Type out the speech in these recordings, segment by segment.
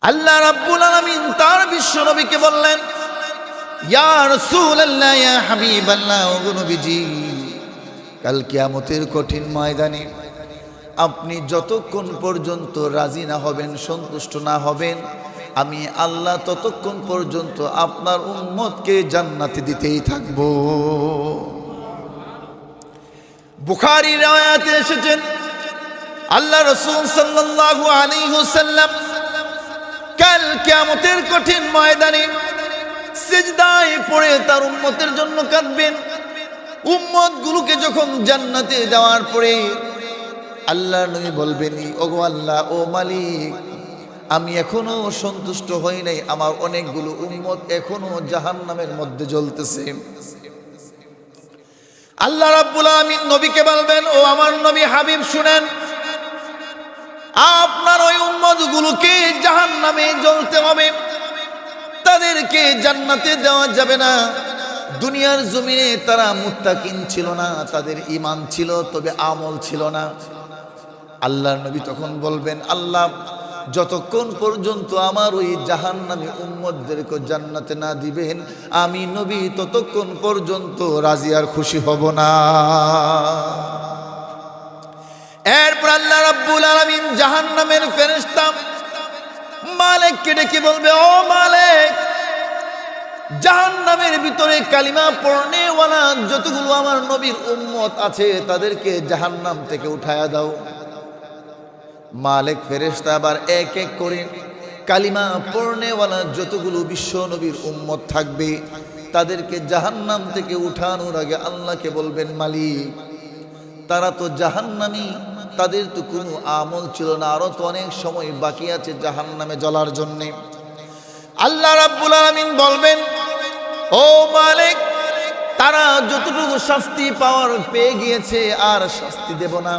আল্লাহ রাব্বুল আলামিন তার বিশ্ব নবীকে বললেন, ইয়া রাসূলুল্লাহ, ইয়া হাবিবাল্লাহ, ও নবীজি, কাল কিয়ামতের কঠিন ময়দানে আপনি যতক্ষণ পর্যন্ত রাজি না হবেন, সন্তুষ্ট না হবেন, আমি আল্লাহ ততক্ষণ পর্যন্ত আপনার উম্মতকে জান্নাতে দিতেই থাকব। বুখারী riwayate এসেছেন, আল্লাহ রাসূল সাল্লাল্লাহু আলাইহি ওয়াসাল্লাম কাল কিয়ামতের কঠিন ময়দানে সিজদায় পড়ে তার উম্মতের জন্য কাঁদবেন। উম্মতগুলোকে যখন জান্নাতে দেওয়ার পরে আল্লাহ নবী বলবেন, ওগো আল্লাহ, ও মালিক, আমি এখনো সন্তুষ্ট হই নাই, আমার অনেকগুলো উম্মত এখনো জাহান্নামের মধ্যে জ্বলতেছে। আল্লাহ রাব্বুল আলামিন নবীকে বলবেন, ও আমার নবী হাবিব, শুনেন, আপনার ওই উম্মতগুলোকে জাহান্নামে জ্বলতে হবে, তাদেরকে জান্নাতে দেওয়া যাবে না। দুনিয়ার জমিনে তারা মুত্তাকিন ছিল না, তাদের ঈমান ছিল তবে আমল ছিল না। আল্লাহর নবী তখন বলবেন, আল্লাহ যতক্ষণ পর্যন্ত আমার ওই জাহান্নামী উম্মতদেরকে জান্নাতে না দিবেন, আমি নবী ততক্ষণ পর্যন্ত রাজি আর খুশি হব না। এরপর আল্লাহ রাব্বুল আলামিন জাহান্নামের ফেরেশতা মালিককে ডেকে বলবে, ও মালিক, জাহান্নামের ভিতরে কালিমা পড়নেওয়ালা যতগুলো আমার নবীর উম্মত আছে তাদেরকে জাহান্নাম থেকে উঠায়া দাও। মালিক ফেরেশতা আবার এক এক করে কালিমা পড়নেওয়ালা যতগুলো বিশ্ব নবীর উম্মত থাকবে তাদেরকে জাহান্নাম থেকে উঠানোর আগে আল্লাহকে বলবেন, মালিক, তারা তো জাহান্নামী, তাদের তো কোনো আমল ছিল না, আরো তো অনেক সময় বাকি আছে জাহান্নামে জ্বলার জন্যে। আল্লাহ রাব্বুল আলামিন বলবেন, ও মালিক, তারা যতটুকু শাস্তি পাওয়ার পেয়ে গিয়েছে আর শাস্তি দেব না,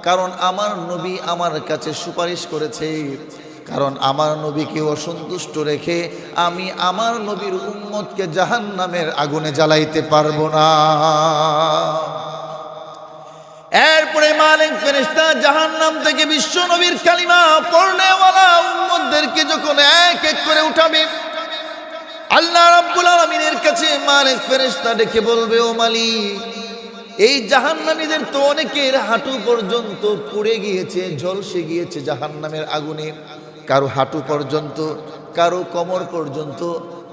কারণ আমার নবী আমার কাছে সুপারিশ করেছে, কারণ আমার নবীকে অসন্তুষ্ট রেখে আমি আমার নবীর উম্মতকে জাহান্নামের আগুনে জ্বালাইতে পারবো না। এরপরে মালিক ফেরেশতা জাহান্নাম থেকে বিশ্ব নবীর কালিমা পড়নেওয়ালা উম্মতদেরকে যখন এক এক করে উঠাবে, আল্লাহ রাব্বুল আলামিনের কাছে মালিক ফেরেশতা ডেকে বলবে, ও মালিক, এই জাহান্নামীদের তো অনেকের হাঁটু পর্যন্ত পুড়ে গিয়েছে, ঝলসে গিয়েছে জাহান্নামের আগুনে, কারো হাঁটু পর্যন্ত, কারো কোমর পর্যন্ত,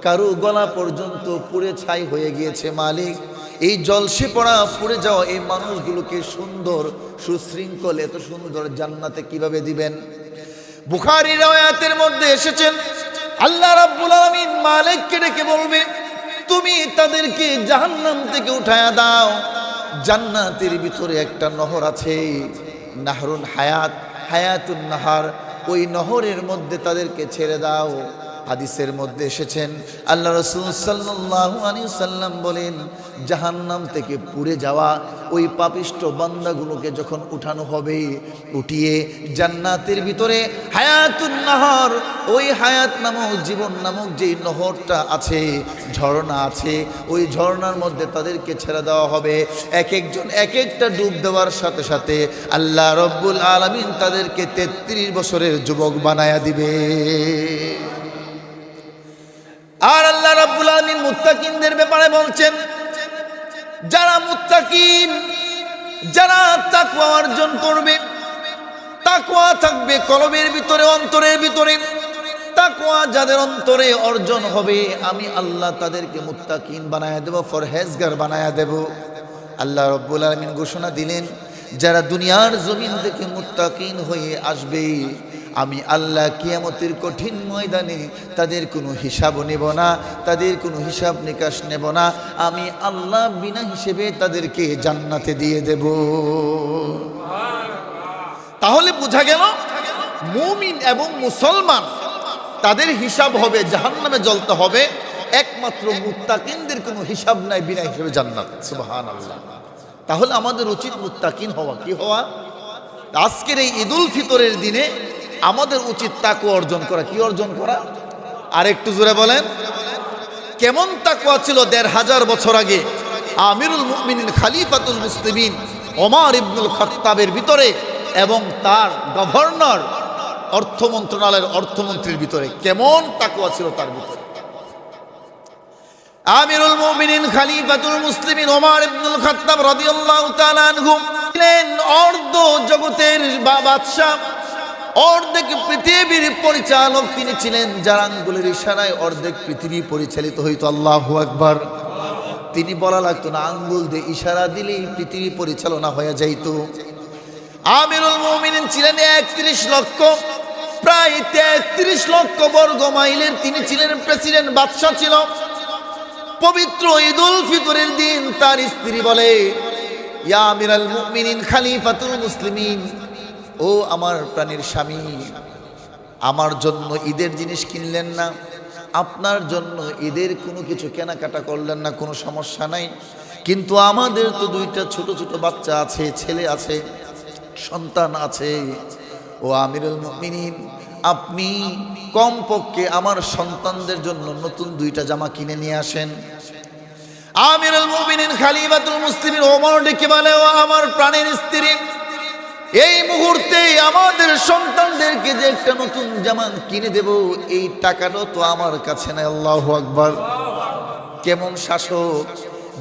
কারো গলা পর্যন্ত পুড়ে ছাই হয়ে গিয়েছে। মালিক, এই জলসে পড়া পুড়ে যাওয়া এই মানুষগুলোকে সুন্দর সুশৃঙ্খল এত সুন্দর জান্নাতে কিভাবে দিবেন? বুখারী riwayatের মধ্যে এসেছেন, আল্লাহ রাব্বুল আলামিন মালিককে ডেকে বলবে, তুমি তাদেরকে জাহান্নাম থেকে উঠায়া দাও। জান্নাতের ভিতরে একটা নহর আছে, নাহরুন হায়াত, হায়াতুন নাহার, ওই নহরের মধ্যে তাদেরকে ছেড়ে দাও। হাদিসের মধ্যে এসেছেন, আল্লাহ রাসূল সাল্লাল্লাহু আলাইহি ওয়াসাল্লাম বলেন, জাহান্নাম থেকে পুড়ে যাওয়া ওই পাপিষ্ট বান্দাগুলোকে যখন উঠানো হবে, উঠিয়ে জান্নাতের ভিতরে হায়াতুন নাহর, ওই হায়াত নামক, জীবন নামক যেই নহরটা আছে, ঝর্ণা আছে, ওই ঝর্ণার মধ্যে তাদেরকে ছেড়ে দেওয়া হবে। এক একজন এক একটা ডুব দেওয়ার সাথে সাথে আল্লাহ রব্বুল আলামিন তাদেরকে 33 বছরের যুবক বানায়া দিবে। আর আল্লাহ রাব্বুল আলামিন মুত্তাকিনদের ব্যাপারে বলছেন, যারা মুত্তাকিন, যারা তাকওয়া অর্জন করবে, তাকওয়া থাকবে কলবের ভিতরে, অন্তরের ভিতরে, তাকওয়া যাদের অন্তরে অর্জন হবে, আমি আল্লাহ তাদেরকে মুত্তাকিন বানায়া দেব, ফরহেজগার বানায়া দেব। আল্লাহ রাব্বুল আলামিন ঘোষণা দিলেন, যারা দুনিয়ার জমিন থেকে মুত্তাকিন হয়ে আসবে, আমি আল্লাহ কিয়ামতের কঠিন ময়দানে তাদের কোনো হিসাব নেব না, তাদের কোনো হিসাব নিকাশ নেব না, আমি আল্লাহ বিনা হিসেবে তাদেরকে জান্নাতে দিয়ে দেব। তাহলে বোঝা গেল, মুমিন এবং মুসলমান তাদের হিসাব হবে, জাহান্নামে জ্বলতে হবে, একমাত্র মুত্তাকিনদের কোনো হিসাব নাই, বিনা হিসেবে জান্নাত। সুবহানাল্লাহ। তাহলে আমাদের উচিত মুত্তাকিন হওয়া। কি হওয়া? আজকের এই ঈদুল ফিতরের দিনে আমাদের উচিত তাকওয়া অর্জন করা। কি অর্জন করা? আর একটু জোরে বলেন। কেমন তাকওয়া ছিল ১৫০০ বছর আগে আমিরুল মুমিনিন খলিফাতুল মুসলিমিন ওমর ইবনুল খাত্তাবের ভিতরে এবং তার গভর্নর অর্থ মন্ত্রণালয়ের অর্থমন্ত্রীর ভিতরে কেমন তাকওয়া ছিল তার ভিতরে। আমিরুল মুমিনিন খলিফাতুল মুসলিমিন ওমর ইবনুল খাত্তাব রাদিয়াল্লাহু তাআলা আনহু ছিলেন অর্ধ জগতের বাদশা, অর্ধেক পৃথিবীর পরিচালক তিনি ছিলেন, যার আঙ্গুলের ইশারায় অর্ধেক পৃথিবী পরিচালিত হইতো। আল্লাহু আকবার। তিনি বলা লাগতো না, আঙ্গুল দিয়ে ইশারা দিলেই পৃথিবী পরিচালনা হয়ে যাইত। আমিরুল মুমিনিন ছিলেন 31 লক্ষ, প্রায় 33 লক্ষ বর্গ মাইলের তিনি ছিলেন প্রেসিডেন্ট, বাদশা ছিল। পবিত্র ঈদুল ফিতরের দিন তার স্ত্রী বলে, ইয়া আমিরাল মুমিনিন খলিফাতুল মুসলিমিন, ও আমার প্রাণের স্বামী, আমার জন্য ঈদের জিনিস কিনলেন না, আপনার জন্য ঈদের কোনো কিছু কেনাকাটা করলেন না, কোনো সমস্যা নাই, কিন্তু আমাদের তো দুইটা ছোট ছোট বাচ্চা আছে, ছেলে আছে, সন্তান আছে। ও আমিরুল মুমিনিন, আপনি কমপক্ষে আমার সন্তানদের জন্য নতুন দুইটা জামা কিনে নিয়ে আসেন। আমিরুল মুমিনিন খলিফাতুল মুসলিমিন ওমর ডেকে বলে, ও আমার প্রাণের স্ত্রী, এই মুহূর্তে আমাদের সন্তানদেরকে যে একটা নতুন জামা কিনে দেব, এই টাকাটাও তো আমার কাছে নাই। আল্লাহু আকবার। কেমন শাসক,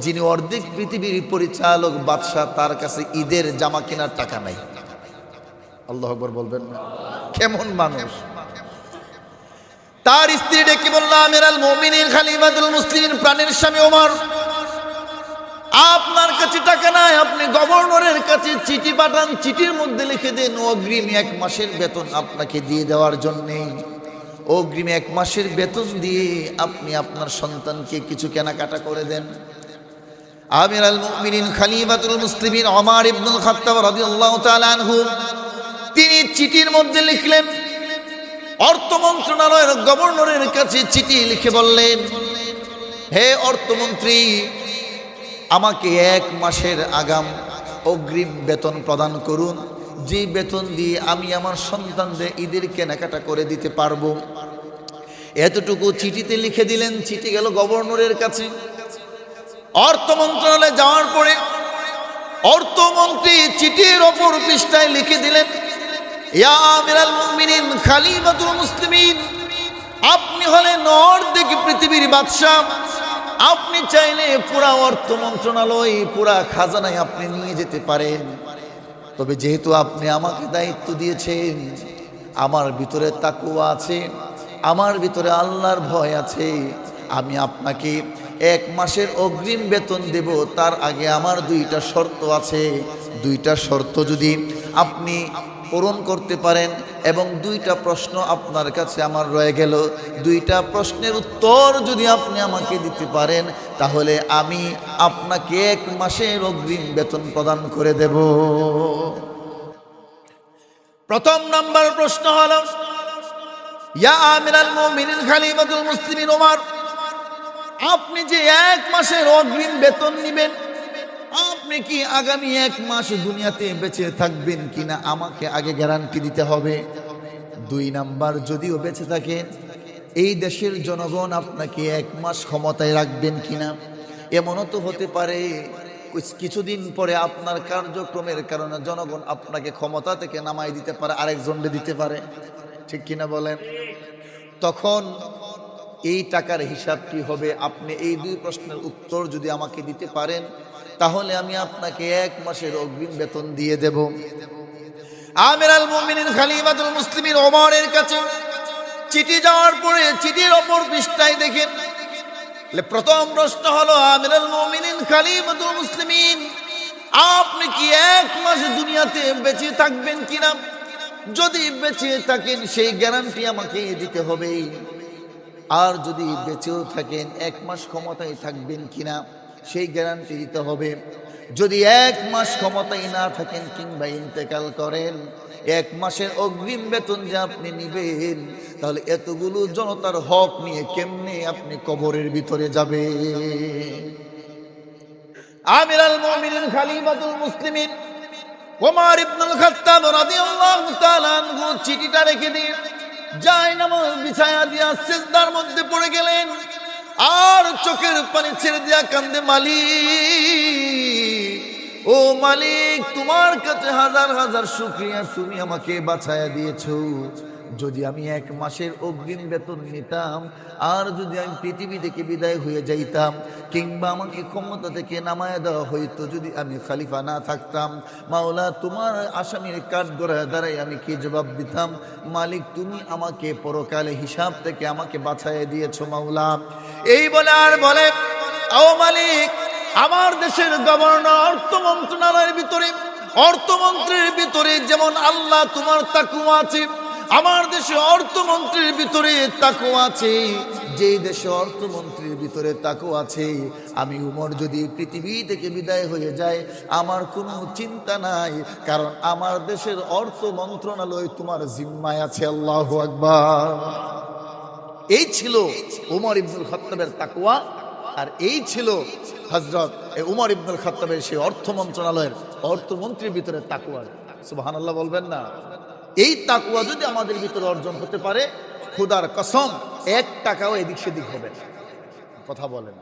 যিনি অর্ধেক পৃথিবীর পরিচালক, বাদশা, তার কাছে ঈদের জামা কেনার টাকা নাই। আল্লাহু আকবার বলবেন না? কেমন মানুষ। তার স্ত্রী ডেকে বলল, আমিরুল মুমিনিন খলিফাতুল মুসলিমিন প্রাণের স্বামী ওমর, আপনার কাছে টাকা নাই, আপনি গভর্নরের কাছে চিঠি পাঠান, চিঠির মধ্যে লিখে দেন অগ্রিম 1 মাসের বেতন আপনাকে দিয়ে দেওয়ার জন্যে। অগ্রিম 1 মাসের বেতন দিয়ে আপনি আপনার সন্তানকে কিছু কেনাকাটা করে দেন। আমিরুল মুমিনিন খলিফাতুল মুসলিমিন ওমর ইবনুল খাত্তাব রাদিয়াল্লাহু তাআলা আনহু তিনি চিঠির মধ্যে লিখলেন, অর্থ মন্ত্রণালয়ের গভর্নরের কাছে চিঠি লিখে বললেন, হে অর্থমন্ত্রী, আমাকে 1 মাসের আগাম অগ্রিম বেতন প্রদান করুন, যে বেতন দিয়ে আমি আমার সন্তানদের ঈদের কেনাকাটা করে দিতে পারবো। এতটুকু চিঠিতে লিখে দিলেন। চিঠি গেল গভর্নরের কাছে। অর্থ মন্ত্রণালয়ে যাওয়ার পরে অর্থমন্ত্রী চিঠির অপর পৃষ্ঠায় লিখে দিলেন, ইয়া আমিরাল মুমিনিন খলিফাতুল মুসলিমিন, আপনি হলেন অর্ধেক পৃথিবীর বাদশা, আপনি চাইলে পুরা অর্থ মন্ত্রণালয়, পুরা খাজানায় আপনি নিয়ে যেতে পারেন, তবে যেহেতু আপনি আমাকে দায়িত্ব দিয়েছেন, আমার ভিতরে তাকওয়া আছে, আমার ভিতরে আল্লাহর ভয় আছে, আমি আপনাকে 1 মাসের অগ্রিম বেতন দেব। তার আগে আমার 2টা শর্ত আছে। 2টা শর্ত যদি আপনি পূরণ করতে পারেন এবং 2টা প্রশ্ন আপনার কাছে আমার রয়ে গেল, 2টা প্রশ্নের উত্তর যদি আপনি আমাকে দিতে পারেন, তাহলে আমি আপনাকে 1 মাসের অগ্রিম বেতন প্রদান করে দেব। প্রথম নাম্বার প্রশ্ন হলো, ইয়া আমিরাল মুমিনিন খলিফাতুল মুসলিমিন ওমর, আপনি যে 1 মাসের অগ্রিম বেতন নেবেন, আপনি কি আগামী 1 মাস দুনিয়াতে বেঁচে থাকবেন কিনা আমাকে আগে গ্যারান্টি দিতে হবে। 2 নাম্বার, যদিও বেঁচে থাকেন, এই দেশের জনগণ আপনাকে 1 মাস ক্ষমতায় রাখবেন কিনা। এমনও তো হতে পারে কিছুদিন পরে আপনার কার্যক্রমের কারণে জনগণ আপনাকে ক্ষমতা থেকে নামাই দিতে পারে, আরেকজনকে দিতে পারে, ঠিক কিনা বলেন? তখন এই টাকার হিসাব কি হবে? আপনি এই 2 প্রশ্নের উত্তর যদি আমাকে দিতে পারেন, তাহলে আমি আপনাকে 1 মাসের অগ্রিম বেতন দিয়ে দেব। আমিরুল মুমিনিন খলিফাতুল মুসলিমিন ওমরের কাছে চিঠি যাওয়ার পরে চিঠির অপর পৃষ্ঠায় দেখেন, প্রথম প্রশ্ন হলো, আমিরুল মুমিনিন খলিফাতুল মুসলিমিন, আপনি কি 1 মাস দুনিয়াতে বেঁচে থাকবেন কিনা? যদি বেঁচে থাকেন সেই গ্যারান্টি আমাকে দিতে হবে। আর যদি বেঁচেও থাকেন 1 মাস ক্ষমতায় থাকবেন কিনা সেই গ্যারান্টি দিতে হবে। যদি 1 মাস ক্ষমতায় না থাকেন কিংবা ইন্তেকাল করেন, 1 মাসের অগ্রিম বেতন যে আপনি নিবেন, তাহলে এতগুলো জনতার হক নিয়ে কেমনে আপনি কবরের ভিতরে যাবে? আমিরুল মুমিনিন খলিফাতুল মুসলিমিন ওমর ইবনুল খাত্তাব রাদিয়াল্লাহু তাআলা আনহু চিঠিটা রেখে দিয়ে জায়নামাজ বিছায়া দিয়া সিজদার মধ্যে পড়ে গেলেন, আর চোখের পানি ছেড়ে দিয়া কান্দে, মালিক, ও মালিক, তোমার কাছে হাজার হাজার শুকরিয়া, তুমি আমাকে বাঁচায়া দিয়েছো। যদি আমি 1 মাসের অগ্রিম বেতন নিতাম, আর যদি আমি পৃথিবী থেকে বিদায় হয়ে যাইতাম, কিংবা আমাকে ক্ষমতা থেকে নামায় দেওয়া হইতো, যদি আমি খলিফা না থাকতাম, মাওলা তোমার আসামির কাঠগড়ায় দাঁড়াই আমি কি জবাব দিতাম? মালিক তুমি আমাকে পরকালে হিসাব থেকে আমাকে বাঁচাইয়া দিয়েছো মাওলা। এই বলে আর বলে, ও মালিক, আমার দেশের গভর্নর অর্থ মন্ত্রণালয়ের ভিতরে, অর্থমন্ত্রীর ভিতরে যেমন আল্লাহ তোমার তাকওয়া আছে, আমার দেশে অর্থমন্ত্রীর ভিতরে তাকওয়া আছে। যেই দেশে অর্থমন্ত্রীর ভিতরে তাকওয়া আছে, আমি উমর যদি পৃথিবী থেকে বিদায় হয়ে যায় আমার কোনো চিন্তা নাই, কারণ আমার দেশের অর্থ মন্ত্রণালয় তোমার জিম্মায় আছে। আল্লাহু আকবার। এই ছিল উমর ইবনুল খাত্তাবের তাকওয়া, আর এই ছিল হযরত উমর ইবনুল খাত্তাবের সেই অর্থ মন্ত্রণালয়ের অর্থমন্ত্রীর ভিতরে তাকওয়া। সুবহানাল্লাহ বলবেন না? এই তাকওয়া যদি আমাদের ভিতরে অর্জন হতে পারে, খোদার কসম 1 টাকাও এদিক সেদিক হবে না। কথা বলেন,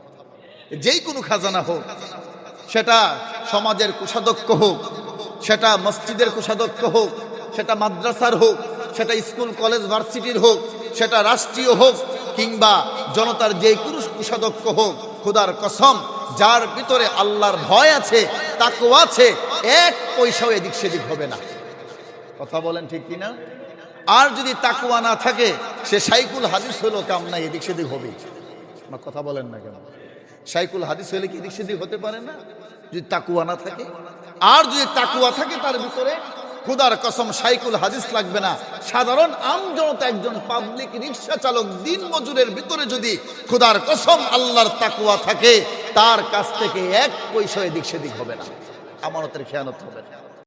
যেই কোনো খাজানা হোক, সেটা সমাজের কোষাধ্যক্ষ হোক, সেটা মসজিদের কোষাধ্যক্ষ হোক, সেটা মাদ্রাসার হোক, সেটা স্কুল কলেজ ভার্সিটির হোক, সেটা রাষ্ট্রীয় হোক, কিংবা জনতার যে কোনো কোষাধ্যক্ষ হোক, খোদার কসম যার ভিতরে আল্লাহর ভয় আছে, তাকওয়া আছে, 1 পয়সাও এদিক সেদিক হবে না। কথা বলেন ঠিক কিনা? আর যদি তাকওয়া না থাকে, সে শাইখুল হাদিস হলো কাম নাই, এদিক সেদিক হবে। আমার কথা বলেন না কেন? শাইখুল হাদিস হলে কি এদিক সেদিক হতে পারে না যদি তাকওয়া না থাকে? আর যদি তাকওয়া থাকে তার ভিতরে, খোদার কসম শাইখুল হাদিস লাগবে না, সাধারণ আম জনতা, একজন পাবলিক রিক্সা চালক, দিন মজুরের ভিতরে যদি খোদার কসম আল্লাহর তাকওয়া থাকে, তার কাছ থেকে 1 পয়সা এদিক সেদিক হবে না, আমানতের খেয়ানত হবে না।